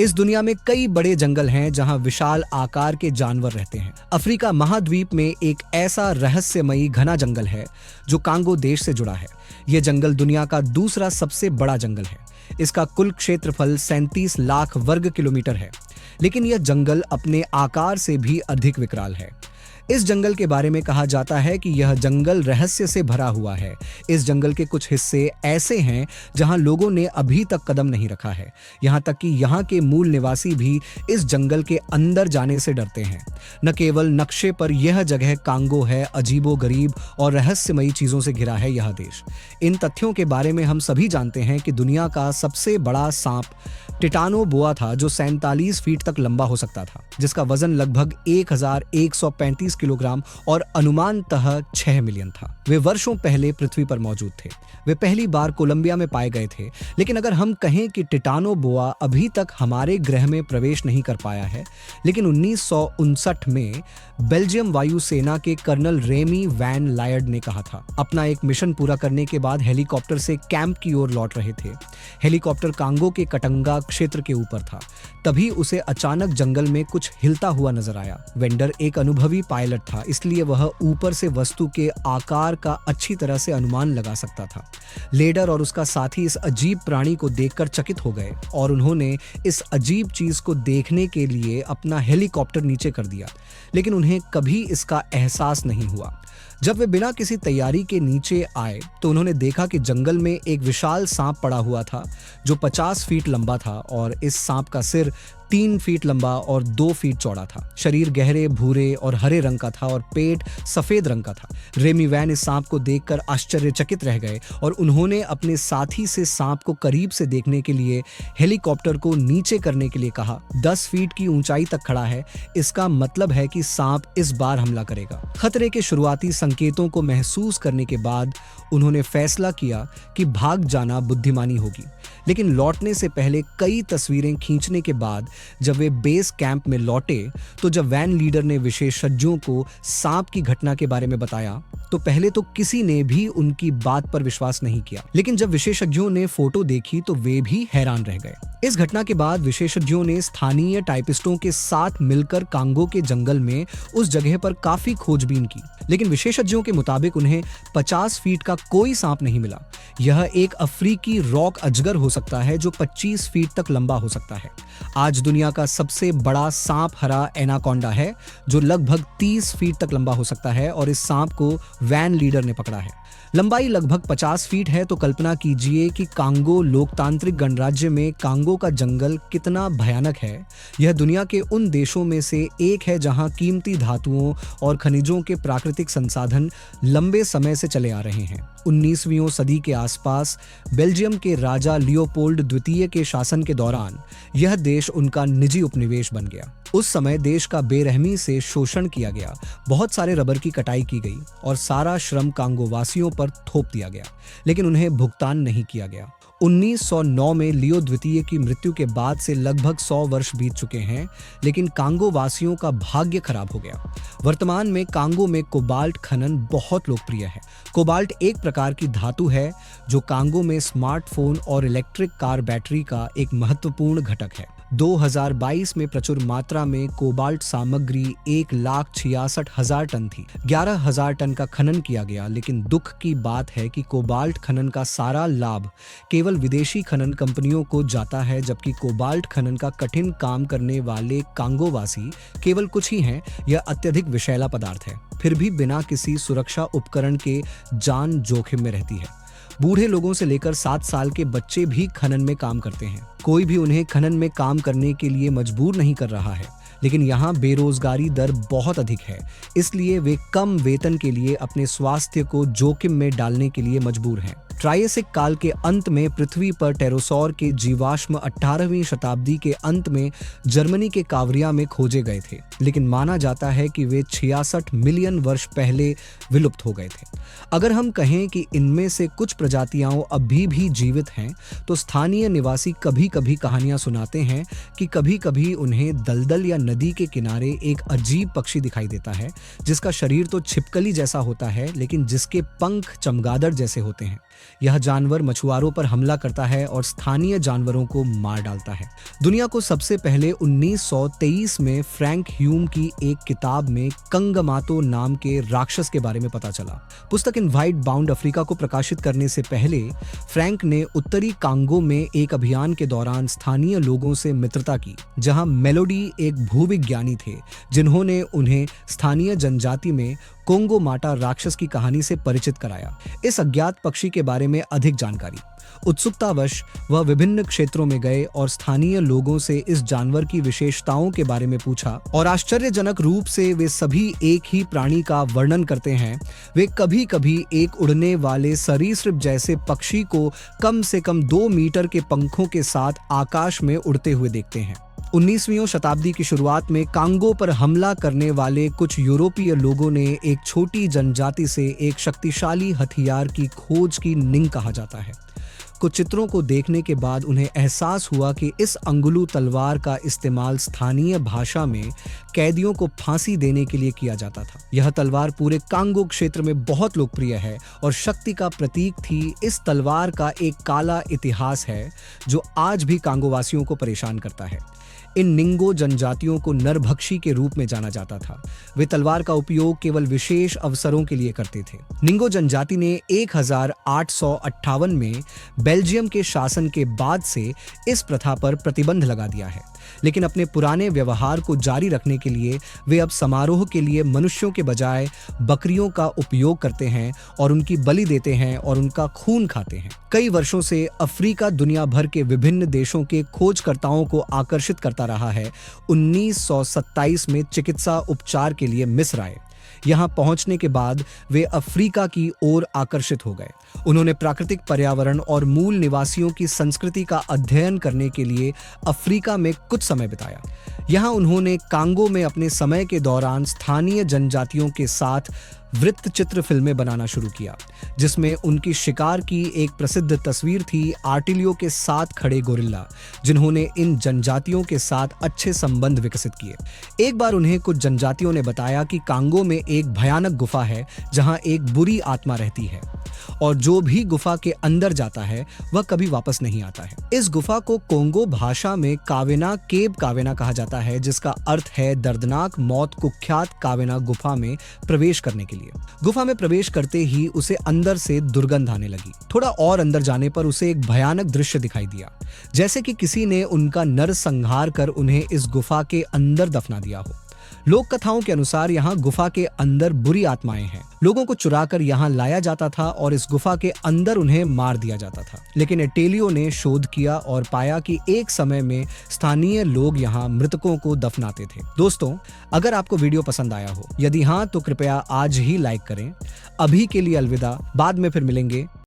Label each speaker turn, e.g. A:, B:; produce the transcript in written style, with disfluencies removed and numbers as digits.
A: इस दुनिया में कई बड़े जंगल हैं जहां विशाल आकार के जानवर रहते हैं। अफ्रीका महाद्वीप में एक ऐसा रहस्यमयी घना जंगल है जो कांगो देश से जुड़ा है। यह जंगल दुनिया का दूसरा सबसे बड़ा जंगल है। इसका कुल क्षेत्रफल 37 लाख वर्ग किलोमीटर है, लेकिन यह जंगल अपने आकार से भी अधिक विकराल है। इस जंगल के बारे में कहा जाता है कि यह जंगल रहस्य से भरा हुआ है। इस जंगल के कुछ हिस्से ऐसे हैं जहां लोगों ने अभी तक कदम नहीं रखा है। यहां तक कि यहां के मूल निवासी भी इस जंगल के अंदर जाने से डरते हैं। न केवल नक्शे पर यह जगह कांगो है, अजीबोगरीब और रहस्यमयी चीजों से घिरा है यह देश। इन तथ्यों के बारे में हम सभी जानते हैं कि दुनिया का सबसे बड़ा सांप टिटानोबोआ था, जो 47 फीट तक लंबा हो सकता था, जिसका वजन लगभग 1135 किलोग्राम और अनुमानतः 6 मिलियन था। वे वर्षों पहले पृथ्वी पर मौजूद थे। वे पहली बार कोलंबिया में पाए गए थे। लेकिन अगर हम कहें कि टिटानोबोआ अभी तक हमारे ग्रह में प्रवेश नहीं कर पाया है, लेकिन 1959 में बेल्जियम वायुसेना के कर्नल रेमी वैन लायर्ड ने कहा था। अपना एक मिशन पूरा करने के बाद हेलीकॉप्टर से कैंप की ओर लौट रहे थे। हेलीकॉप्टर कांगो के कटंगा क्षेत्र के ऊपर था। तभी उसे अचानक जंगल में कुछ हिलता हुआ नजर आया। वेंडर एक अनुभवी पायलट था, इसलिए वह ऊपर से वस्तु के आकार का अच्छी तरह से अनुमान लगा सकता था। लेडर और उसका साथी इस अजीब प्राणी को देखकर चकित हो गए और उन्होंने इस अजीब चीज को देखने के लिए अपना हेलीकॉप्टर नीचे कर दिया, लेकिन उन्हें कभी इसका एहसास नहीं हुआ। जब वे बिना किसी तैयारी के नीचे आए तो उन्होंने देखा कि जंगल में एक विशाल सांप पड़ा हुआ था जो 50 फीट लंबा था, और इस सांप का सिर 3 फीट लंबा और 2 फीट चौड़ा था। शरीर गहरे भूरे और हरे रंग का था और पेट सफेद रंग का था। रेमी वैन इस सांप को देखकर आश्चर्यचकित रह गए और उन्होंने अपने साथी से सांप को करीब से देखने के लिए हेलीकॉप्टर को नीचे करने के लिए कहा। 10 फीट की ऊंचाई तक खड़ा है, इसका मतलब है कि सांप इस बार हमला करेगा। खतरे के शुरुआती संकेतों को महसूस करने के बाद उन्होंने फैसला किया कि भाग जाना बुद्धिमानी होगी, लेकिन लौटने से पहले कई तस्वीरें खींचने के बाद जब वे बेस कैंप में लौटे तो जब वैन लीडर ने विशेषज्ञों को सांप की घटना के बारे में बताया तो पहले तो किसी ने भी उनकी बात पर विश्वास नहीं किया, लेकिन जब विशेषज्ञों ने फोटो देखी तो वे भी हैरान रह गए। इस घटना के बाद विशेषज्ञों ने स्थानीय टाइपिस्टों के साथ मिलकर कांगो के जंगल में उस जगह पर काफी खोजबीन की, लेकिन विशेषज्ञों के मुताबिक उन्हें 50 फीट का कोई सांप नहीं मिला। यह एक अफ्रीकी रॉक अजगर हो सकता है जो 25 फीट तक लंबा हो सकता है। आज दुनिया का सबसे बड़ा सांप हरा एनाकोंडा है जो लगभग 30 फीट तक लंबा हो सकता है, और इस सांप को वैन लीडर ने पकड़ा है। लंबाई लगभग 50 फीट है, तो कल्पना कीजिए कि कांगो लोकतांत्रिक गणराज्य में कांगो का जंगल कितना भयानक है। यह दुनिया के उन देशों में से एक है जहां कीमती धातुओं और खनिजों के प्राकृतिक संसाधन लंबे समय से चले आ रहे हैं। 19वीं सदी के आसपास बेल्जियम के राजा लियोपोल्ड द्वितीय के शासन के दौरान यह देश उनका निजी उपनिवेश बन गया। उस समय देश का बेरहमी से शोषण किया गया, बहुत सारे रबर की कटाई की गई और सारा श्रम कांगो वासियों पर थोप दिया गया, लेकिन उन्हें भुगतान नहीं किया गया। 1909 में लियो द्वितीय की मृत्यु के बाद से लगभग 100 वर्ष बीत चुके हैं, लेकिन कांगो वासियों का भाग्य खराब हो गया। वर्तमान में कांगो में कोबाल्ट खनन बहुत लोकप्रिय है। कोबाल्ट एक प्रकार की धातु है जो कांगो में स्मार्टफोन और इलेक्ट्रिक कार बैटरी का एक महत्वपूर्ण घटक है। 2022 में प्रचुर मात्रा में कोबाल्ट सामग्री 1,66,000 टन थी। 11,000 टन का खनन किया गया, लेकिन दुख की बात है कि कोबाल्ट खनन का सारा लाभ केवल विदेशी खनन कंपनियों को जाता है, जबकि कोबाल्ट खनन का कठिन काम करने वाले कांगोवासी केवल कुछ ही हैं। यह अत्यधिक विषैला पदार्थ है, फिर भी बिना किसी सुरक्षा उपकरण के जान जोखिम में रहती है। बूढ़े लोगों से लेकर 7 साल के बच्चे भी खनन में काम करते हैं। कोई भी उन्हें खनन में काम करने के लिए मजबूर नहीं कर रहा है, लेकिन यहाँ बेरोजगारी दर बहुत अधिक है, इसलिए वे कम वेतन के लिए अपने स्वास्थ्य को जोखिम में डालने के लिए मजबूर हैं। ट्रायसिक काल के अंत में पृथ्वी पर टेरोसौर के जीवाश्म 18वीं शताब्दी के अंत में जर्मनी के कावरिया में खोजे गए थे, लेकिन माना जाता है कि वे 66 मिलियन वर्ष पहले विलुप्त हो गए थे। अगर हम कहें कि इनमें से कुछ प्रजातियां अभी भी जीवित हैं, तो स्थानीय निवासी कभी कभी कहानियां सुनाते हैं कि कभी कभी उन्हें दलदल या नदी के किनारे एक अजीब पक्षी दिखाई देता है, जिसका शरीर तो छिपकली जैसा होता है, लेकिन जिसके पंख चमगादड़ जैसे होते हैं। यह जानवर मछुआरों पर हमला करता है और स्थानीय जानवरों को मार डालता है। दुनिया को सबसे पहले 1923 में फ्रैंक ह्यूम की एक किताब में कंगमातो नाम के राक्षस के बारे में पता चला। पुस्तक इन व्हाइट बाउंड अफ्रीका को प्रकाशित करने से पहले फ्रैंक ने उत्तरी कांगो में एक अभियान के दौरान स्थानीय लोगों से मित्रता की, जहां मेलोडी एक भूविज्ञानी थे जिन्होंने उन्हें स्थानीय जनजाति में कोंगो माटा राक्षस की कहानी से परिचित कराया। इस अज्ञात पक्षी के बारे में अधिक जानकारी उत्सुकतावश वह विभिन्न क्षेत्रों में गए और स्थानीय लोगों से इस जानवर की विशेषताओं के बारे में पूछा, और आश्चर्यजनक रूप से वे सभी एक ही प्राणी का वर्णन करते हैं। वे कभी कभी एक उड़ने वाले सरीसृप जैसे पक्षी को कम से कम 2 मीटर के पंखों के साथ आकाश में उड़ते हुए देखते हैं। 19वीं शताब्दी की शुरुआत में कांगो पर हमला करने वाले कुछ यूरोपीय लोगों ने एक छोटी जनजाति से एक शक्तिशाली हथियार की खोज की निंग कहा जाता है। कुछ चित्रों को देखने के बाद उन्हें एहसास हुआ कि इस अंगुलू तलवार का इस्तेमाल स्थानीय भाषा में कैदियों को फांसी देने के लिए किया जाता था। यह तलवार पूरे कांगो क्षेत्र में बहुत लोकप्रिय है और शक्ति का प्रतीक थी। इस तलवार का एक काला इतिहास है जो आज भी कांगोवासियों को परेशान करता है। इन निंगो जनजातियों को नरभक्षी के रूप में जाना जाता था। वे तलवार का उपयोग केवल विशेष अवसरों के लिए करते थे। निंगो जनजाति ने 1858 में बेल्जियम के शासन के बाद से इस प्रथा पर प्रतिबंध लगा दिया है, लेकिन अपने पुराने व्यवहार को जारी रखने के लिए वे अब समारोह के लिए मनुष्यों के बजाय बकरियों का उपयोग करते हैं और उनकी बलि देते हैं और उनका खून खाते हैं। कई वर्षों से अफ्रीका दुनिया भर के विभिन्न देशों के खोजकर्ताओं को आकर्षित करता रहा है। 1927 में चिकित्सा उपचार के लिए मिस्र आए। यहाँ पहुंचने के बाद वे अफ्रीका की ओर आकर्षित हो गए। उन्होंने प्राकृतिक पर्यावरण और मूल निवासियों की संस्कृति का अध्ययन करने के लिए अफ्रीका में कुछ समय बिताया। यहाँ उन्होंने कांगो में अपने समय के दौरान स्थानीय जनजातियों के साथ वृत्त चित्र फिल्में बनाना शुरू किया, जिसमें उनकी शिकार की एक प्रसिद्ध तस्वीर थी आर्टिलियो के साथ खड़े गोरिल्ला, जिन्होंने इन जनजातियों के साथ अच्छे संबंध विकसित किए। एक बार उन्हें कुछ जनजातियों ने बताया कि कांगो में एक भयानक गुफा है जहां एक बुरी आत्मा रहती है और जो भी गुफा के अंदर जाता है वह कभी वापस नहीं आता है। इस गुफा को कोंगो भाषा में कावेना केब कावेना कहा जाता है, जिसका अर्थ है दर्दनाक मौत। कुख्यात कावेना गुफा में प्रवेश करने के लिए गुफा में प्रवेश करते ही उसे अंदर से दुर्गंध आने लगी। थोड़ा और अंदर जाने पर उसे एक भयानक दृश्य दिखाई दिया, जैसे कि किसी ने उनका नरसंहार कर उन्हें इस गुफा के अंदर दफना दिया हो। लोक कथाओं के अनुसार यहाँ गुफा के अंदर बुरी आत्माएं हैं। लोगों को चुराकर यहाँ लाया जाता था और इस गुफा के अंदर उन्हें मार दिया जाता था। लेकिन एटेलियो ने शोध किया और पाया कि एक समय में स्थानीय लोग यहाँ मृतकों को दफनाते थे। दोस्तों, अगर आपको वीडियो पसंद आया हो, यदि हाँ तो कृपया आज ही लाइक करें। अभी के लिए अलविदा, बाद में फिर मिलेंगे।